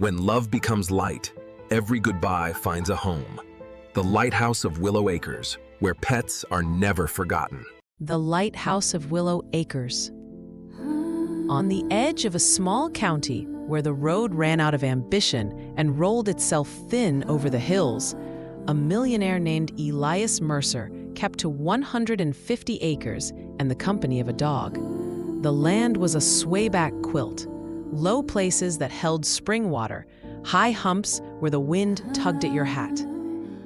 When love becomes light, every goodbye finds a home. The Lighthouse of Willow Acres, where pets are never forgotten. The Lighthouse of Willow Acres. On the edge of a small county where the road ran out of ambition and rolled itself thin over the hills, a millionaire named Elias Mercer kept to 150 acres and the company of a dog. The land was a swayback quilt, low places that held spring water, high humps where the wind tugged at your hat.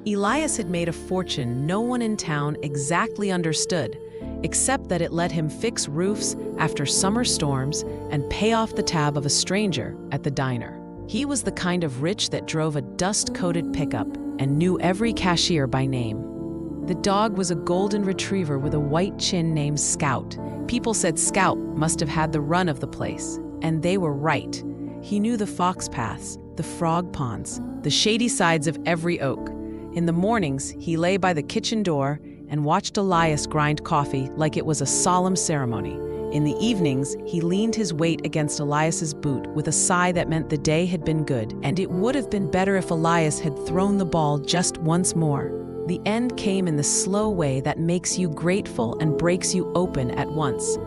Elias had made a fortune no one in town exactly understood, except that it let him fix roofs after summer storms and pay off the tab of a stranger at the diner. He was the kind of rich that drove a dust-coated pickup and knew every cashier by name. The dog was a golden retriever with a white chin named Scout. People said Scout must have had the run of the place, and they were right. He knew the fox paths, the frog ponds, the shady sides of every oak. In the mornings, he lay by the kitchen door and watched Elias grind coffee like it was a solemn ceremony. In the evenings, he leaned his weight against Elias's boot with a sigh that meant the day had been good, and it would have been better if Elias had thrown the ball just once more. The end came in the slow way that makes you grateful and breaks you open at once.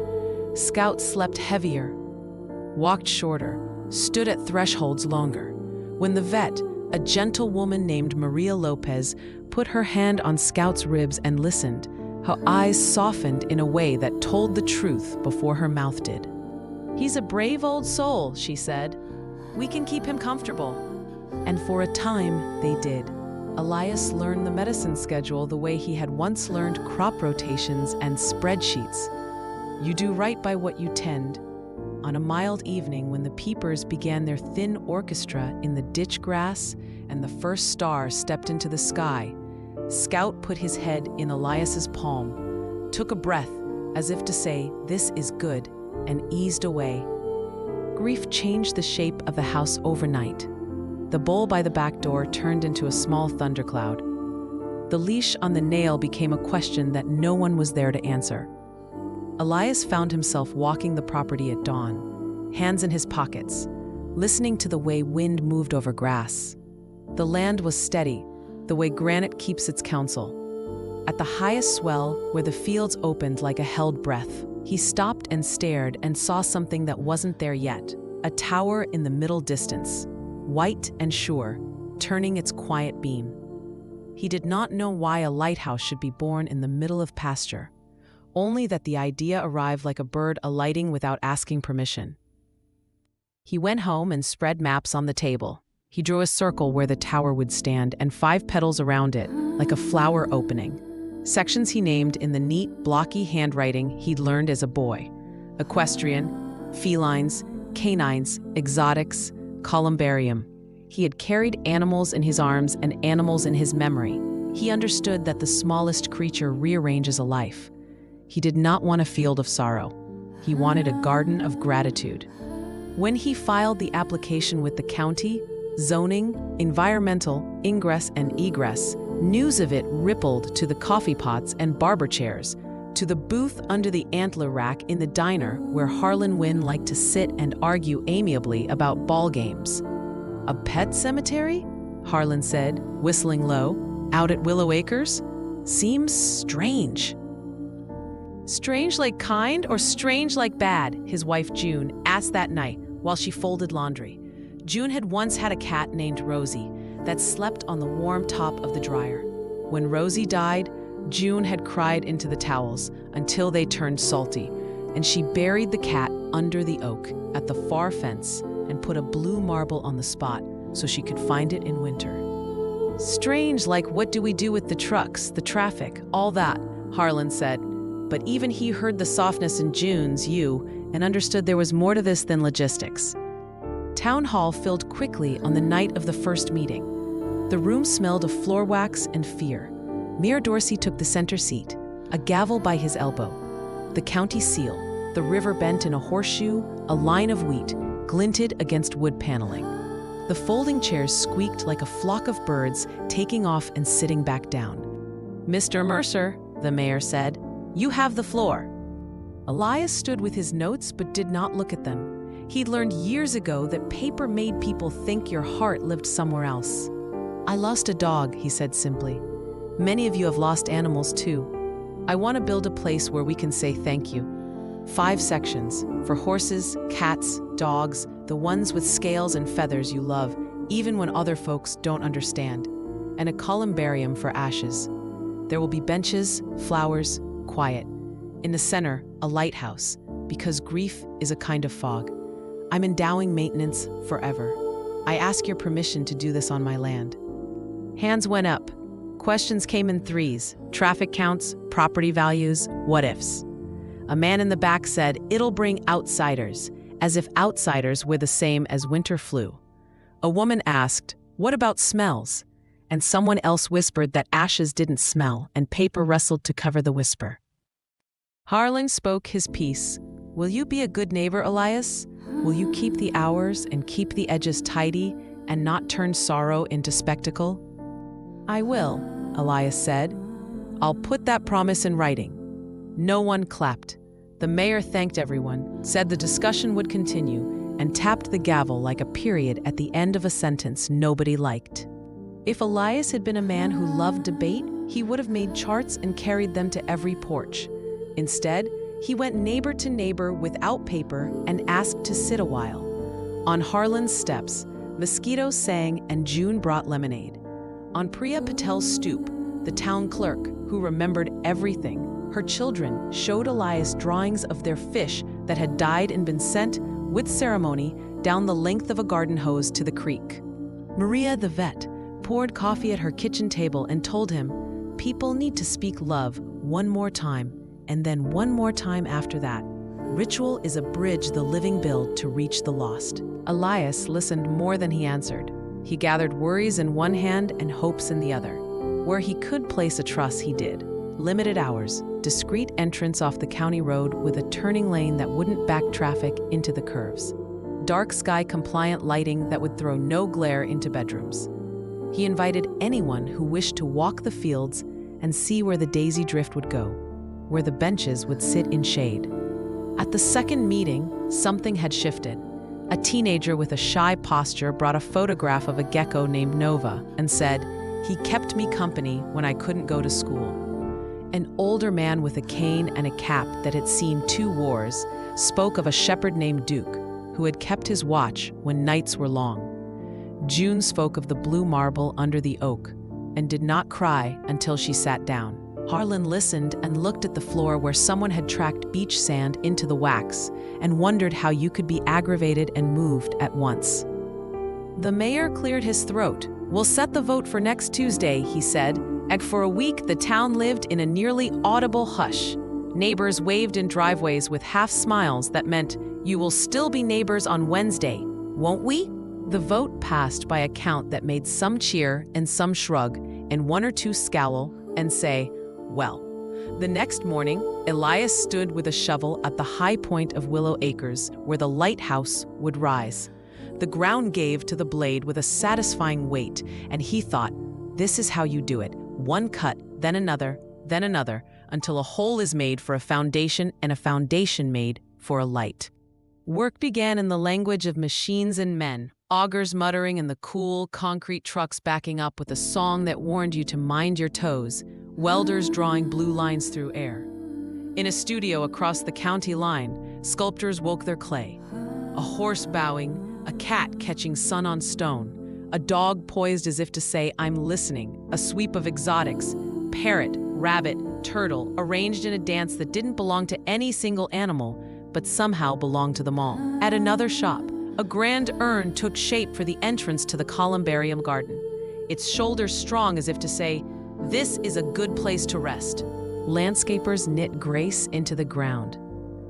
Scout slept heavier, walked shorter, stood at thresholds longer. When the vet, a gentle woman named Maria Lopez, put her hand on Scout's ribs and listened, her eyes softened in a way that told the truth before her mouth did. "He's a brave old soul," she said. "We can keep him comfortable." And for a time, they did. Elias learned the medicine schedule the way he had once learned crop rotations and spreadsheets. You do right by what you tend. On a mild evening when the peepers began their thin orchestra in the ditch grass and the first star stepped into the sky, Scout put his head in Elias's palm, took a breath as if to say, "This is good," and eased away. Grief changed the shape of the house overnight. The bowl by the back door turned into a small thundercloud. The leash on the nail became a question that no one was there to answer. Elias found himself walking the property at dawn, hands in his pockets, listening to the way wind moved over grass. The land was steady, the way granite keeps its counsel. At the highest swell, where the fields opened like a held breath, he stopped and stared and saw something that wasn't there yet, a tower in the middle distance, white and sure, turning its quiet beam. He did not know why a lighthouse should be born in the middle of pasture, only that the idea arrived like a bird alighting without asking permission. He went home and spread maps on the table. He drew a circle where the tower would stand and 5 petals around it, like a flower opening. Sections he named in the neat, blocky handwriting he'd learned as a boy: equestrian, felines, canines, exotics, columbarium. He had carried animals in his arms and animals in his memory. He understood that the smallest creature rearranges a life. He did not want a field of sorrow. He wanted a garden of gratitude. When he filed the application with the county, zoning, environmental, ingress and egress, news of it rippled to the coffee pots and barber chairs, to the booth under the antler rack in the diner where Harlan Wynn liked to sit and argue amiably about ball games. "A pet cemetery?" Harlan said, whistling low. "Out at Willow Acres? Seems strange." "Strange like kind or strange like bad?" his wife June asked that night while she folded laundry. June had once had a cat named Rosie that slept on the warm top of the dryer. When Rosie died, June had cried into the towels until they turned salty, and she buried the cat under the oak at the far fence and put a blue marble on the spot so she could find it in winter. "Strange like what do we do with the trucks, the traffic, all that," Harlan said. But even he heard the softness in June's "you" and understood there was more to this than logistics. Town hall filled quickly on the night of the first meeting. The room smelled of floor wax and fear. Mayor Dorsey took the center seat, a gavel by his elbow. The county seal, the river bent in a horseshoe, a line of wheat, glinted against wood paneling. The folding chairs squeaked like a flock of birds taking off and sitting back down. "Mr. Mercer," the mayor said, "you have the floor." Elias stood with his notes but did not look at them. He'd learned years ago that paper made people think your heart lived somewhere else. "I lost a dog," he said simply. "Many of you have lost animals too. I want to build a place where we can say thank you. 5 sections, for horses, cats, dogs, the ones with scales and feathers you love, even when other folks don't understand. And a columbarium for ashes. There will be benches, flowers, quiet. In the center, a lighthouse, because grief is a kind of fog. I'm endowing maintenance forever. I ask your permission to do this on my land." Hands went up. Questions came in threes: traffic counts, property values, what ifs. A man in the back said, "It'll bring outsiders," as if outsiders were the same as winter flu. A woman asked, "What about smells?" And someone else whispered that ashes didn't smell, and paper rustled to cover the whisper. Harlan spoke his piece. "Will you be a good neighbor, Elias? Will you keep the hours and keep the edges tidy and not turn sorrow into spectacle?" "I will," Elias said. "I'll put that promise in writing." No one clapped. The mayor thanked everyone, said the discussion would continue, and tapped the gavel like a period at the end of a sentence nobody liked. If Elias had been a man who loved debate, he would have made charts and carried them to every porch. Instead, he went neighbor to neighbor without paper and asked to sit a while. On Harlan's steps, mosquitoes sang and June brought lemonade. On Priya Patel's stoop, the town clerk, who remembered everything, her children showed Elias drawings of their fish that had died and been sent, with ceremony, down the length of a garden hose to the creek. Maria, the vet, poured coffee at her kitchen table and told him, "People need to speak love one more time, and then one more time after that. Ritual is a bridge the living build to reach the lost." Elias listened more than he answered. He gathered worries in one hand and hopes in the other. Where he could place a truss, he did. Limited hours, discreet entrance off the county road with a turning lane that wouldn't back traffic into the curves. Dark sky-compliant lighting that would throw no glare into bedrooms. He invited anyone who wished to walk the fields and see where the daisy drift would go, where the benches would sit in shade. At the second meeting, something had shifted. A teenager with a shy posture brought a photograph of a gecko named Nova and said, "He kept me company when I couldn't go to school." An older man with a cane and a cap that had seen 2 wars spoke of a shepherd named Duke, who had kept his watch when nights were long. June spoke of the blue marble under the oak and did not cry until she sat down. Harlan listened and looked at the floor where someone had tracked beach sand into the wax and wondered how you could be aggravated and moved at once. The mayor cleared his throat. "We'll set the vote for next Tuesday," he said, and for a week the town lived in a nearly audible hush. Neighbors waved in driveways with half smiles that meant, "You will still be neighbors on Wednesday, won't we?" The vote passed by a count that made some cheer and some shrug and 1 or 2 scowl and say, "Well." The next morning, Elias stood with a shovel at the high point of Willow Acres where the lighthouse would rise. The ground gave to the blade with a satisfying weight, and he thought, "This is how you do it. 1 cut, then another, until a hole is made for a foundation and a foundation made for a light." Work began in the language of machines and men, augers muttering and the cool, concrete trucks backing up with a song that warned you to mind your toes, welders drawing blue lines through air. In a studio across the county line, sculptors woke their clay. A horse bowing, a cat catching sun on stone, a dog poised as if to say, "I'm listening," a sweep of exotics, parrot, rabbit, turtle, arranged in a dance that didn't belong to any single animal, but somehow belonged to them all. At another shop, a grand urn took shape for the entrance to the columbarium garden, its shoulders strong as if to say, "This is a good place to rest." Landscapers knit grace into the ground.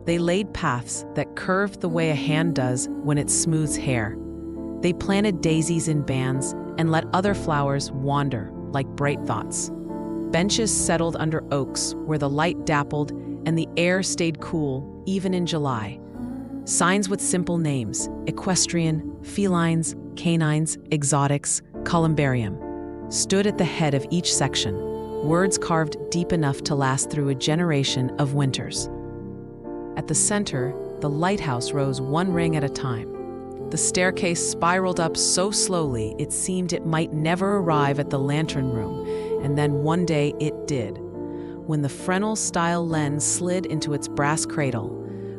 They laid paths that curved the way a hand does when it smooths hair. They planted daisies in bands and let other flowers wander like bright thoughts. Benches settled under oaks where the light dappled and the air stayed cool even in July. Signs with simple names: equestrian, felines, canines, exotics, columbarium, stood at the head of each section, words carved deep enough to last through a generation of winters. At the center, the lighthouse rose one ring at a time. The staircase spiraled up so slowly it seemed it might never arrive at the lantern room, and then one day it did. When the Fresnel-style lens slid into its brass cradle,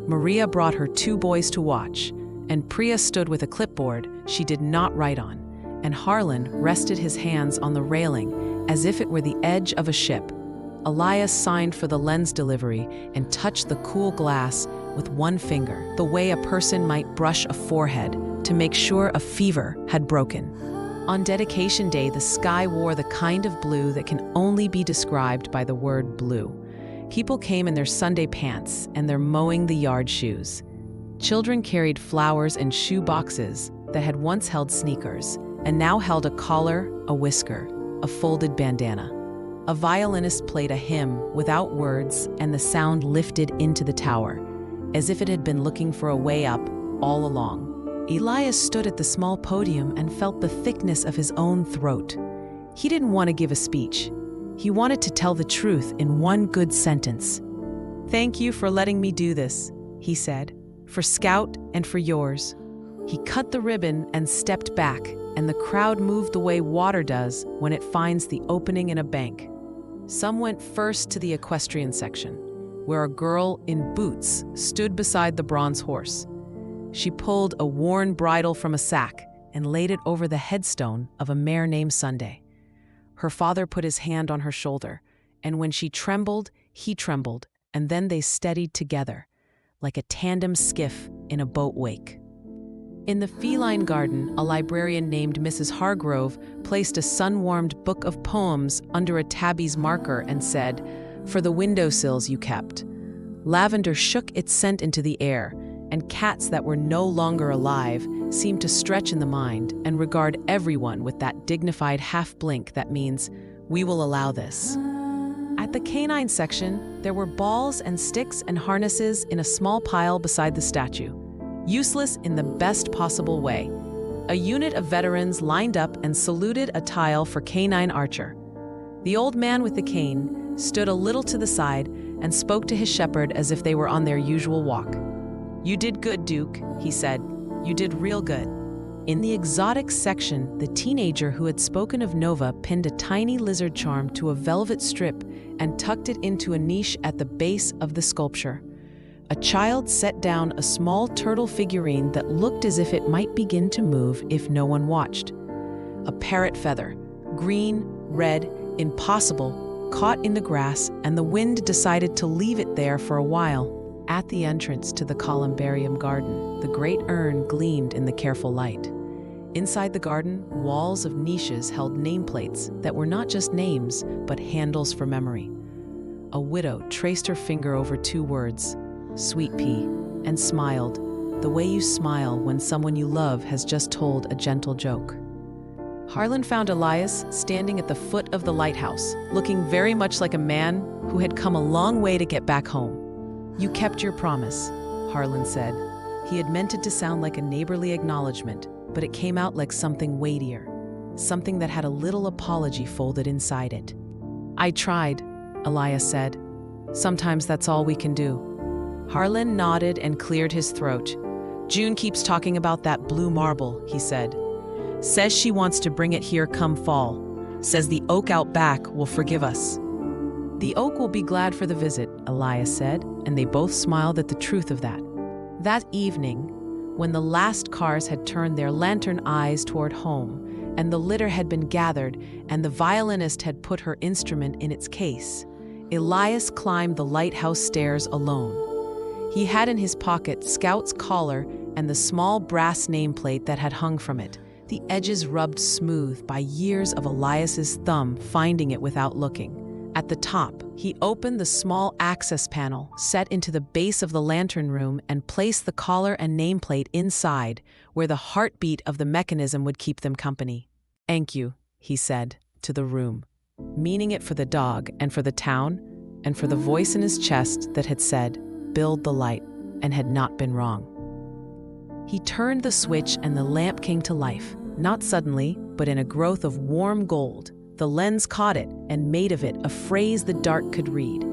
Maria brought her 2 boys to watch, and Priya stood with a clipboard she did not write on, and Harlan rested his hands on the railing as if it were the edge of a ship. Elias signed for the lens delivery and touched the cool glass with one finger, the way a person might brush a forehead to make sure a fever had broken. On dedication day, the sky wore the kind of blue that can only be described by the word blue. People came in their Sunday pants and their mowing the yard shoes. Children carried flowers and shoe boxes that had once held sneakers and now held a collar, a whisker, a folded bandana. A violinist played a hymn without words, and the sound lifted into the tower, as if it had been looking for a way up all along. Elias stood at the small podium and felt the thickness of his own throat. He didn't want to give a speech. He wanted to tell the truth in one good sentence. "Thank you for letting me do this," he said, "for Scout and for yours." He cut the ribbon and stepped back, and the crowd moved the way water does when it finds the opening in a bank. Some went first to the equestrian section, where a girl in boots stood beside the bronze horse. She pulled a worn bridle from a sack and laid it over the headstone of a mare named Sunday. Her father put his hand on her shoulder, and when she trembled, he trembled, and then they steadied together, like a tandem skiff in a boat wake. In the feline garden, a librarian named Mrs. Hargrove placed a sun-warmed book of poems under a tabby's marker and said, "For the windowsills you kept." Lavender shook its scent into the air, and cats that were no longer alive seemed to stretch in the mind and regard everyone with that dignified half-blink that means, "We will allow this." At the canine section, there were balls and sticks and harnesses in a small pile beside the statue. Useless in the best possible way. A unit of veterans lined up and saluted a tile for Canine Archer. The old man with the cane stood a little to the side and spoke to his shepherd as if they were on their usual walk. "You did good, Duke," he said. "You did real good." In the exotics section, the teenager who had spoken of Nova pinned a tiny lizard charm to a velvet strip and tucked it into a niche at the base of the sculpture. A child set down a small turtle figurine that looked as if it might begin to move if no one watched. A parrot feather, green, red, impossible, caught in the grass, and the wind decided to leave it there for a while. At the entrance to the columbarium garden, the great urn gleamed in the careful light. Inside the garden, walls of niches held nameplates that were not just names, but handles for memory. A widow traced her finger over 2 words, "Sweet pea," and smiled, the way you smile when someone you love has just told a gentle joke. Harlan found Elias standing at the foot of the lighthouse, looking very much like a man who had come a long way to get back home. "You kept your promise," Harlan said. He had meant it to sound like a neighborly acknowledgement, but it came out like something weightier, something that had a little apology folded inside it. "I tried," Elias said. "Sometimes that's all we can do." Harlan nodded and cleared his throat. "June keeps talking about that blue marble," he said. "Says she wants to bring it here come fall. Says the oak out back will forgive us." "The oak will be glad for the visit," Elias said, and they both smiled at the truth of that. That evening, when the last cars had turned their lantern eyes toward home, and the litter had been gathered, and the violinist had put her instrument in its case, Elias climbed the lighthouse stairs alone. He had in his pocket Scout's collar and the small brass nameplate that had hung from it, the edges rubbed smooth by years of Elias's thumb finding it without looking. At the top, he opened the small access panel set into the base of the lantern room and placed the collar and nameplate inside, where the heartbeat of the mechanism would keep them company. "Thank you," he said, to the room, meaning it for the dog and for the town and for the voice in his chest that had said, "Build the light," and had not been wrong. He turned the switch and the lamp came to life, not suddenly, but in a growth of warm gold. The lens caught it and made of it a phrase the dark could read.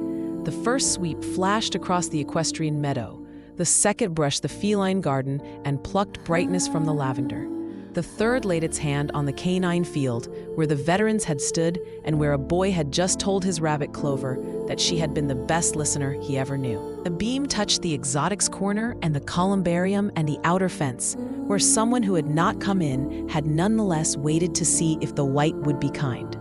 The first sweep flashed across the equestrian meadow. The second brushed the feline garden and plucked brightness from the lavender. The third laid its hand on the canine field, where the veterans had stood and where a boy had just told his rabbit Clover that she had been the best listener he ever knew. The beam touched the exotics corner and the columbarium and the outer fence, where someone who had not come in had nonetheless waited to see if the white would be kind.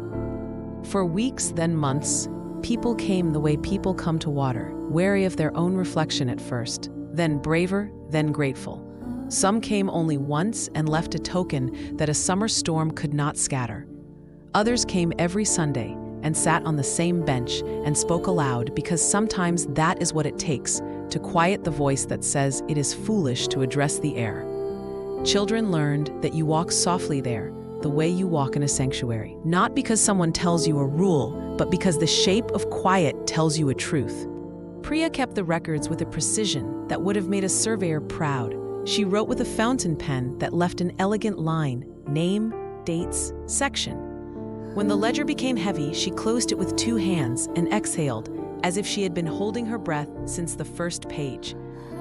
For weeks, then months, people came the way people come to water, wary of their own reflection at first, then braver, then grateful. Some came only once and left a token that a summer storm could not scatter. Others came every Sunday and sat on the same bench and spoke aloud, because sometimes that is what it takes to quiet the voice that says it is foolish to address the air. Children learned that you walk softly there, the way you walk in a sanctuary, not because someone tells you a rule, but because the shape of quiet tells you a truth. Priya kept the records with a precision that would have made a surveyor proud. She wrote with a fountain pen that left an elegant line: name, dates, section. When the ledger became heavy, she closed it with 2 hands and exhaled, as if she had been holding her breath since the first page.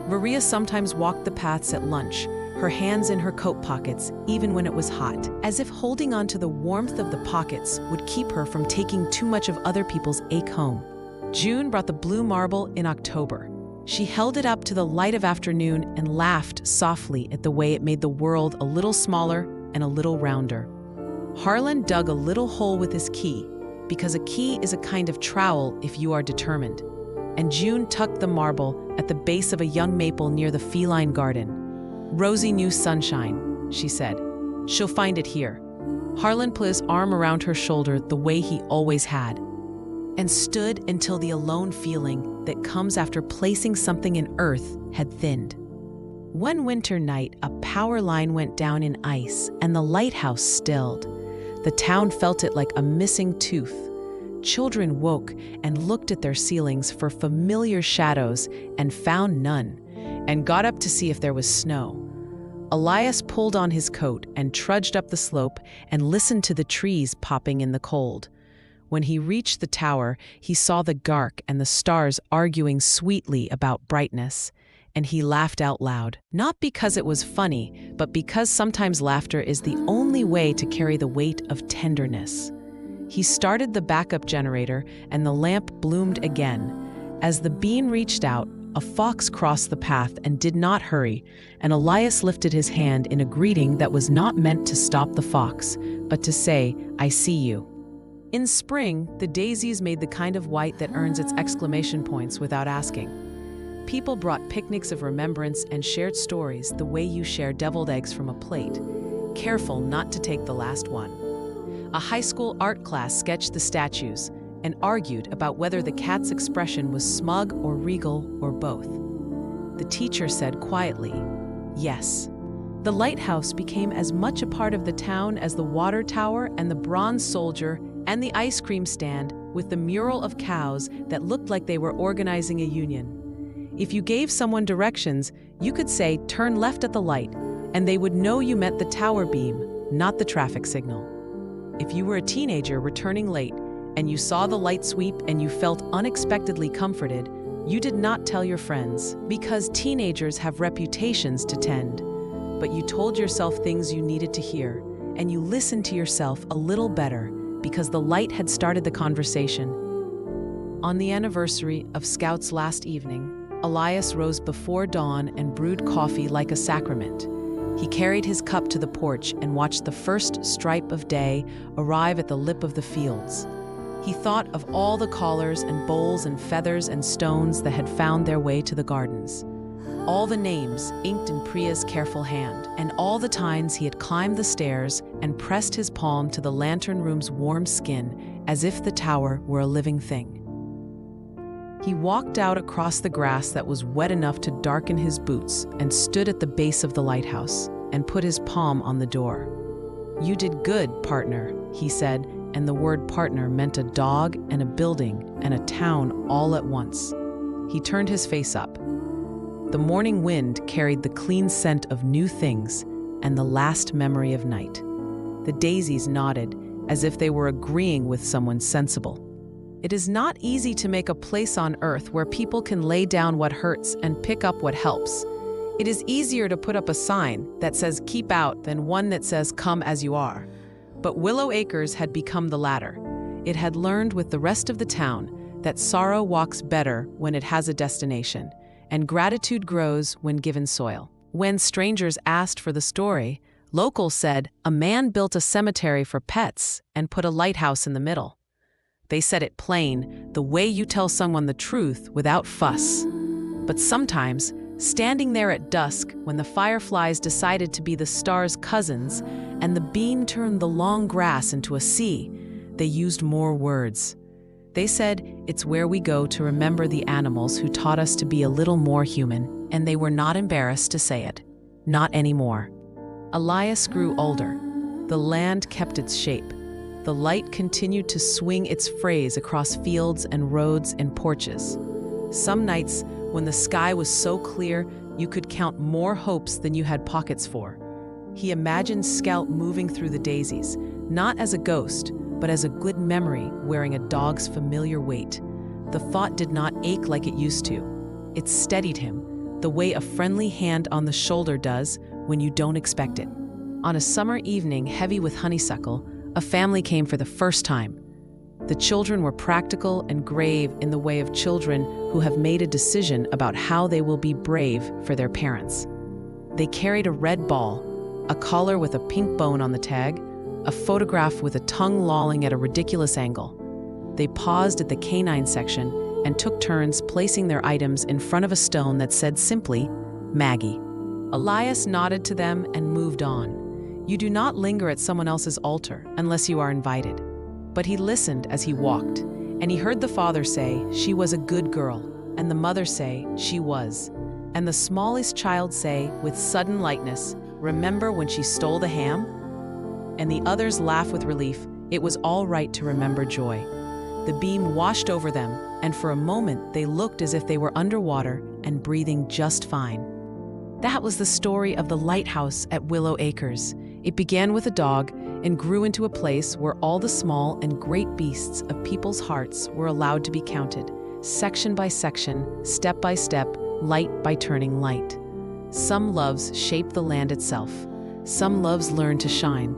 Maria sometimes walked the paths at lunch, her hands in her coat pockets, even when it was hot, as if holding on to the warmth of the pockets would keep her from taking too much of other people's ache home. June brought the blue marble in October. She held it up to the light of afternoon and laughed softly at the way it made the world a little smaller and a little rounder. Harlan dug a little hole with his key, because a key is a kind of trowel if you are determined. And June tucked the marble at the base of a young maple near the feline garden. "Rosie knew sunshine," she said. "She'll find it here." Harlan put his arm around her shoulder the way he always had, and stood until the alone feeling that comes after placing something in earth had thinned. One winter night, a power line went down in ice, and the lighthouse stilled. The town felt it like a missing tooth. Children woke and looked at their ceilings for familiar shadows and found none, and got up to see if there was snow. Elias pulled on his coat and trudged up the slope and listened to the trees popping in the cold. When he reached the tower, he saw the gark and the stars arguing sweetly about brightness, and he laughed out loud, not because it was funny, but because sometimes laughter is the only way to carry the weight of tenderness. He started the backup generator, and the lamp bloomed again. As the beam reached out, a fox crossed the path and did not hurry, and Elias lifted his hand in a greeting that was not meant to stop the fox, but to say, "I see you." In spring, the daisies made the kind of white that earns its exclamation points without asking. People brought picnics of remembrance and shared stories the way you share deviled eggs from a plate, careful not to take the last one. A high school art class sketched the statues and argued about whether the cat's expression was smug or regal or both. The teacher said quietly, "Yes." The lighthouse became as much a part of the town as the water tower and the bronze soldier and the ice cream stand with the mural of cows that looked like they were organizing a union. If you gave someone directions, you could say, "Turn left at the light," and they would know you meant the tower beam, not the traffic signal. If you were a teenager returning late and you saw the light sweep and you felt unexpectedly comforted, you did not tell your friends, because teenagers have reputations to tend. But you told yourself things you needed to hear, and you listened to yourself a little better because the light had started the conversation. On the anniversary of Scout's last evening, Elias rose before dawn and brewed coffee like a sacrament. He carried his cup to the porch and watched the first stripe of day arrive at the lip of the fields. He thought of all the collars and bowls and feathers and stones that had found their way to the gardens. All the names inked in Priya's careful hand, and all the times he had climbed the stairs and pressed his palm to the lantern room's warm skin as if the tower were a living thing. He walked out across the grass that was wet enough to darken his boots and stood at the base of the lighthouse and put his palm on the door. "You did good, partner," he said, and the word partner meant a dog and a building and a town all at once. He turned his face up. The morning wind carried the clean scent of new things and the last memory of night. The daisies nodded as if they were agreeing with someone sensible. It is not easy to make a place on earth where people can lay down what hurts and pick up what helps. It is easier to put up a sign that says keep out than one that says come as you are. But Willow Acres had become the latter. It had learned with the rest of the town that sorrow walks better when it has a destination, and gratitude grows when given soil. When strangers asked for the story, locals said a man built a cemetery for pets and put a lighthouse in the middle. They said it plain, the way you tell someone the truth without fuss. But sometimes, standing there at dusk when the fireflies decided to be the stars' cousins and the beam turned the long grass into a sea, they used more words. They said, it's where we go to remember the animals who taught us to be a little more human, and they were not embarrassed to say it. Not anymore. Elias grew older. The land kept its shape. The light continued to swing its phrase across fields and roads and porches. Some nights, when the sky was so clear, you could count more hopes than you had pockets for. He imagined Scout moving through the daisies, not as a ghost, but as a good memory wearing a dog's familiar weight. The thought did not ache like it used to. It steadied him, the way a friendly hand on the shoulder does when you don't expect it. On a summer evening heavy with honeysuckle, a family came for the first time. The children were practical and grave in the way of children who have made a decision about how they will be brave for their parents. They carried a red ball, a collar with a pink bone on the tag, a photograph with a tongue lolling at a ridiculous angle. They paused at the canine section and took turns placing their items in front of a stone that said simply, Maggie. Elias nodded to them and moved on. You do not linger at someone else's altar unless you are invited. But he listened as he walked, and he heard the father say, she was a good girl, and the mother say, she was, and the smallest child say, with sudden lightness, remember when she stole the ham? And the others laugh with relief. It was all right to remember joy. The beam washed over them, and for a moment they looked as if they were underwater and breathing just fine. That was the story of the lighthouse at Willow Acres. It began with a dog and grew into a place where all the small and great beasts of people's hearts were allowed to be counted, section by section, step by step, light by turning light. Some loves shape the land itself. Some loves learn to shine.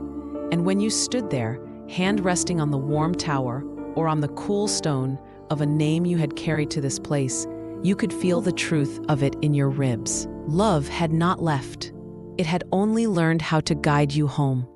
And when you stood there, hand resting on the warm tower or on the cool stone of a name you had carried to this place, you could feel the truth of it in your ribs. Love had not left. It had only learned how to guide you home.